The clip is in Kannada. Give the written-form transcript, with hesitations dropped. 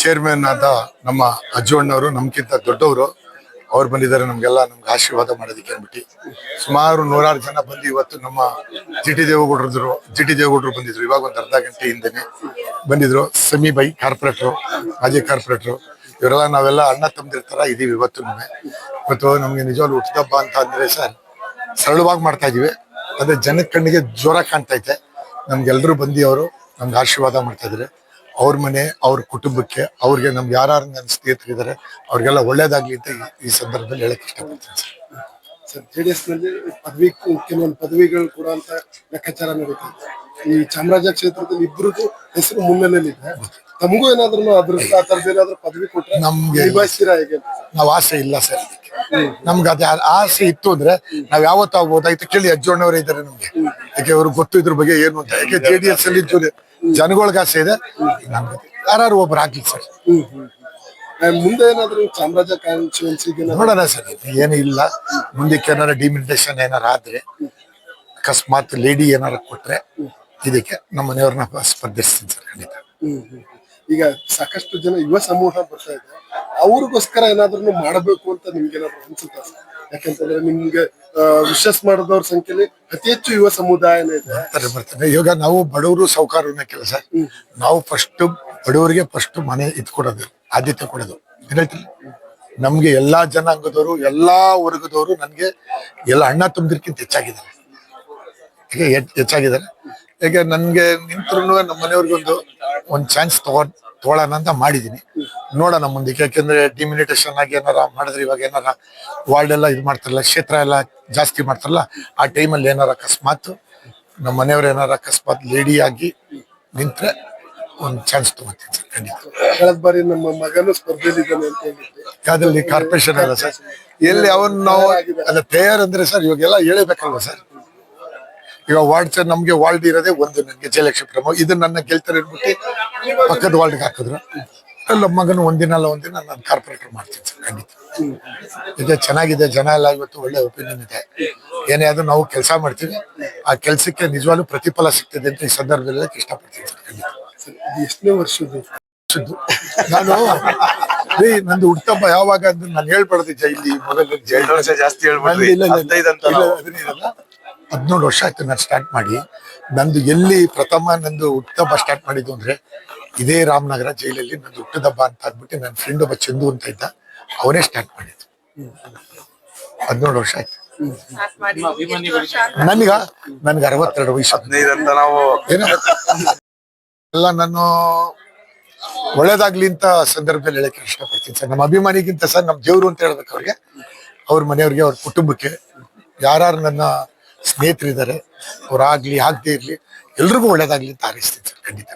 ಚೇರ್ಮನ್ ಆದ ನಮ್ಮ ಅಜ್ಜಣ್ಣವರು ನಮ್ಗಿಂತ ದೊಡ್ಡವರು ಅವ್ರು ಬಂದಿದ್ದಾರೆ. ನಮ್ಗೆ ಆಶೀರ್ವಾದ ಮಾಡೋದಕ್ಕೆ ಅಂದ್ಬಿಟ್ಟು ಸುಮಾರು 100 ಜನ ಬಂದು ಇವತ್ತು ನಮ್ಮ ಜಿ ಟಿ ದೇವೇಗೌಡರು ಬಂದಿದ್ರು. ಇವಾಗ ಒಂದು ಅರ್ಧ ಗಂಟೆ ಹಿಂದೆನೆ ಬಂದಿದ್ರು. ಸಮಿ ಬೈ ಕಾರ್ಪೊರೇಟ್ರು, ಮಾಜಿ ಕಾರ್ಪೊರೇಟ್ರು, ಇವರೆಲ್ಲ ನಾವೆಲ್ಲ ಅಣ್ಣ ತಮ್ಮದಿರ ತರ ಇದೀವಿ. ಇವತ್ತು ನಮ್ಗೆ ನಿಜವಾಗ್ಲೂ ಹುಟ್ಟುಹಬ್ಬ ಅಂತ ಅಂದ್ರೆ ಸರ್ ಸರಳವಾಗಿ ಮಾಡ್ತಾ ಇದೀವಿ. ಅದೇ ಜನದ ಕಣ್ಣಿಗೆ ಜೋರ ಕಾಣ್ತಾ ಐತೆ. ನಮ್ಗೆಲ್ರು ಬಂದು ಅವರು ನಮ್ಗೆ ಆಶೀರ್ವಾದ ಮಾಡ್ತಾ ಇದ್ದಾರೆ. ಅವ್ರ ಮನೆ, ಅವ್ರ ಕುಟುಂಬಕ್ಕೆ, ಅವ್ರಿಗೆ ನಮ್ಗೆ ಯಾರು ನನ್ನ ಸ್ನೇಹಿತರಿದ್ದಾರೆ ಅವ್ರಿಗೆಲ್ಲ ಒಳ್ಳೇದಾಗ್ಲಿ ಅಂತ ಈ ಸಂದರ್ಭದಲ್ಲಿ ಹೇಳಕ್ ಇಷ್ಟಪಡ್ತೀನಿ ಸರ್. JDS ನಲ್ಲಿ ಕೆಲವೊಂದು ಪದವಿಗಳು ಕೂಡ ಅಂತ ಲೆಕ್ಕಾಚಾರ ನಡೀತಾ ಇದೆ. ಈ ಚಾಮರಾಜ ಕ್ಷೇತ್ರದಲ್ಲಿ ಇಬ್ಬರಿಗೂ ಹೆಸರು ಮುನ್ನೆಲೆಯಲ್ಲಿದೆ. ತಮಗೂ ಏನಾದ್ರು ಅದೃಷ್ಟ ಆ ಥರದ್ದು ಏನಾದ್ರು ಪದವಿ ಕೊಟ್ಟರೆ ನಮ್ಗೆ ನಿಭಾಯಿಸ್ತೀರಾ ಹೇಗೆ? ನಾವ್ ಆಸೆ ಇಲ್ಲ ಸರ್. ನಮ್ಗೆ ಅದೇ ಆಸೆ ಇತ್ತು ಅಂದ್ರೆ ನಾವ್ ಯಾವತ್ತು ಆಗ್ಬೋದಾಯ್ತು. ಕೇಳಿ ಅಜ್ಜಣ್ಣವರೇ ಇದ್ದಾರೆ ನಮ್ಗೆ, ಯಾಕೆ ಅವ್ರಿಗೆ ಗೊತ್ತು ಇದ್ರ ಬಗ್ಗೆ ಏನು ಅಂತ. ಯಾಕೆ JDS ಅಲ್ಲಿ ಜನಗಳಿಗೆ ಆಸೆ ಇದೆ. ನಮ್ಗೆ ಯಾರು ಒಬ್ರು ಆಗ್ಲಿ ಸರ್. ಮುಂದೆ ಏನಾದ್ರು ಚಾಮರಾಜ ಕಾನ್ಸ್ಟಿಟ್ಯೂನ್ಸಿಗೆ ನೋಡೋಣ ಸರ್. ಏನು ಇಲ್ಲ, ಮುಂದಕ್ಕೆ ಏನಾರ ಡಿಮಿನಿಟೇಷನ್ ಏನಾರ ಆದ್ರೆ ಅಕಸ್ಮಾತ್ ಲೇಡಿ ಏನಾರ ಕೊಟ್ರೆ ಇದಕ್ಕೆ ನಮ್ಮ ಮನೆಯವ್ರನ್ನ ಸ್ಪರ್ಧಿಸ್ತೀನಿ ಸರ್ ಖಂಡಿತ. ಈಗ ಸಾಕಷ್ಟು ಜನ ಯುವ ಸಮೂಹ ಬರ್ತಾ ಇದೆ, ಅವ್ರಿಗೋಸ್ಕರ ಏನಾದ್ರು ಮಾಡಬೇಕು ಅಂತ ನಿಮ್ಗೆ ಏನಾದ್ರು ಅನ್ಸುತ್ತಾ? ಯಾಕಂತಂದ್ರೆ ನಿಮ್ಗೆ ವಿಶ್ವಾಸ ಮಾಡಿದವ್ರ ಸಂಖ್ಯೆಯಲ್ಲಿ ಅತಿ ಹೆಚ್ಚು ಯುವ ಸಮುದಾಯನೇ ಇದೆ. ಬರ್ತಾರೆ. ಇವಾಗ ನಾವು ಬಡವರು ಸೌಕರ್ಯನ ಕೆಲಸ, ನಾವು ಫಸ್ಟ್ ಬಡವರಿಗೆ ಫಸ್ಟ್ ಮನೆ ಕೊಡೋದು, ಆದ್ಯತೆ ಕೊಡೋದು. ಏನೈತಿಲ್ಲ, ನಮ್ಗೆ ಎಲ್ಲಾ ಜನಾಂಗದವರು, ಎಲ್ಲಾ ವರ್ಗದವರು ನನ್ಗೆ ಎಲ್ಲ ಅಣ್ಣ ತಮ್ಮದಿರ್ಕಿಂತ ಹೆಚ್ಚಾಗಿದ್ದಾರೆ. ಈಗ ನನ್ಗೆ ನಿಂತ್ರು ನಮ್ಮ ಮನೆಯವ್ರಿಗೆ ಒಂದು ಚಾನ್ಸ್ ತಗೊಳ್ಳೋಣ ಅಂತ ಮಾಡಿದೀನಿ. ನೋಡೋಣ ಮುಂದಕ್ಕೆ. ಯಾಕೆಂದ್ರೆ ಡಿಮಿನಿಟೇಷನ್ ಆಗಿ ಏನಾರ ಮಾಡಿದ್ರೆ, ಇವಾಗ ಏನಾರ ವಾರ್ಡ್ ಎಲ್ಲ ಇದು ಮಾಡ್ತಾರಲ್ಲ, ಕ್ಷೇತ್ರ ಎಲ್ಲ ಜಾಸ್ತಿ ಮಾಡ್ತಾರಲ್ಲ, ಆ ಟೈಮಲ್ಲಿ ಏನಾರ ಅಕಸ್ಮಾತ್ ನಮ್ಮ ಮನೆಯವ್ರು ಏನಾರ ಅಕಸ್ಮಾತ್ ಲೇಡಿ ಆಗಿ ನಿಂತ್ರೆ ಒಂದು ಚಾನ್ಸ್ ತಗೋತೀನಿ ಸರ್ ಖಂಡಿತ. ಕಳೆದ ಬಾರಿ ನಮ್ಮ ಮಗನು ಸ್ಪರ್ಧೆಯಲ್ಲಿದ್ದಾನೆ ಅಂತ ಹೇಳಿದ್ದೆ. ಯಾವ್ದ್ರಲ್ಲಿ ಕಾರ್ಪೊರೇಷನ್ ಅಲ್ಲ ಸರ್. ಎಲ್ಲಿ ನಾವು ಅಲ್ಲ ತಯಾರು ಅಂದ್ರೆ ಸರ್ ಇವಾಗೆಲ್ಲ ಹೇಳಬೇಕಲ್ವ ಸರ್. ಈಗ ವಾರ್ಡ್ ಸರ್ ನಮ್ಗೆ ವಾರ್ಡ್ ಇರೋದೇ ಒಂದು, ನನಗೆ ಜಯಲಕ್ಷ್ಮೀಪುರಂ. ಇದು ನನ್ನ ಗೆಲ್ತಾರೆ ಅಂದ್ಬಿಟ್ಟು ಪಕ್ಕದ ವಾರ್ಡ್ಗೆ ಹಾಕಿದ್ರು. ಎಲ್ಲ ಮಗನು ಒಂದಿನ ನಾನು ಕಾರ್ಪೊರೇಟರ್ ಮಾಡ್ತೀನಿ ಸರ್ ಖಂಡಿತ. ಇದೆ ಚೆನ್ನಾಗಿದೆ, ಜನ ಎಲ್ಲ ಇವತ್ತು ಒಳ್ಳೆ ಒಪಿನಿಯನ್ ಇದೆ. ಏನೇ ಆದ್ರೂ ನಾವು ಕೆಲಸ ಮಾಡ್ತೀವಿ, ಆ ಕೆಲ್ಸಕ್ಕೆ ನಿಜವಾಗ್ಲೂ ಪ್ರತಿಫಲ ಸಿಗ್ತದೆ ಅಂತ ಈ ಸಂದರ್ಭದಲ್ಲಿ ಇಷ್ಟಪಡ್ತೀನಿ ಸರ್ ಖಂಡಿತ. ಎಷ್ಟನೇ ವರ್ಷದ್ದು ನಾನು ನಂದು ಹುಟ್ಟುಹಬ್ಬ ಯಾವಾಗ ಅಂದ್ರೆ ನಾನು ಹೇಳ್ಬಾರ್ದು ಇಲ್ಲಿ ಮೊದಲು ಜಾಸ್ತಿ 17 ವರ್ಷ ಆಯ್ತು ನಾನು ಸ್ಟಾರ್ಟ್ ಮಾಡಿ. ನಂದು ಎಲ್ಲಿ ಪ್ರಥಮ ನಂದು ಹುಟ್ಟುಹಬ್ಬ ಸ್ಟಾರ್ಟ್ ಮಾಡಿದ್ದು ಅಂದ್ರೆ ಇದೇ ರಾಮನಗರ ಜೈಲಲ್ಲಿ ನಂದು ಹುಟ್ಟುಹಬ್ಬ ಅಂತ ಅಂದ್ಬಿಟ್ಟು ನನ್ನ ಫ್ರೆಂಡ್ ಒಬ್ಬ ಚಂದು ಅಂತ ಇದ್ದ, ಅವನೇ ಸ್ಟಾರ್ಟ್ ಮಾಡಿದ್ದು. 17 ವರ್ಷ ಆಯ್ತು. ನನ್ಗೆ 62 ವಯಸ್ಸು. ಎಲ್ಲ ನಾನು ಒಳ್ಳೇದಾಗ್ಲಿ ಅಂತ ಸಂದರ್ಭದಲ್ಲಿ ಹೇಳಕ್ಕೆ ಇಷ್ಟಪಡ್ತೀನಿ ಸರ್. ನಮ್ಮ ಅಭಿಮಾನಿಗಿಂತ ಸರ್ ನಮ್ಮ ದೇವ್ರು ಅಂತ ಹೇಳ್ಬೇಕು ಅವ್ರಿಗೆ, ಅವ್ರ ಮನೆಯವ್ರಿಗೆ, ಅವ್ರ ಕುಟುಂಬಕ್ಕೆ, ಯಾರು ನನ್ನ ಸ್ನೇಹಿತರಿದ್ದಾರೆ ಅವ್ರಾಗ್ಲಿ ಆಗದೆ ಇರ್ಲಿ ಎಲ್ರಿಗೂ ಒಳ್ಳೇದಾಗ್ಲಿ ಅಂತ ಹಾರೈಸ್ತೀನಿ ಸರ್ ಖಂಡಿತ.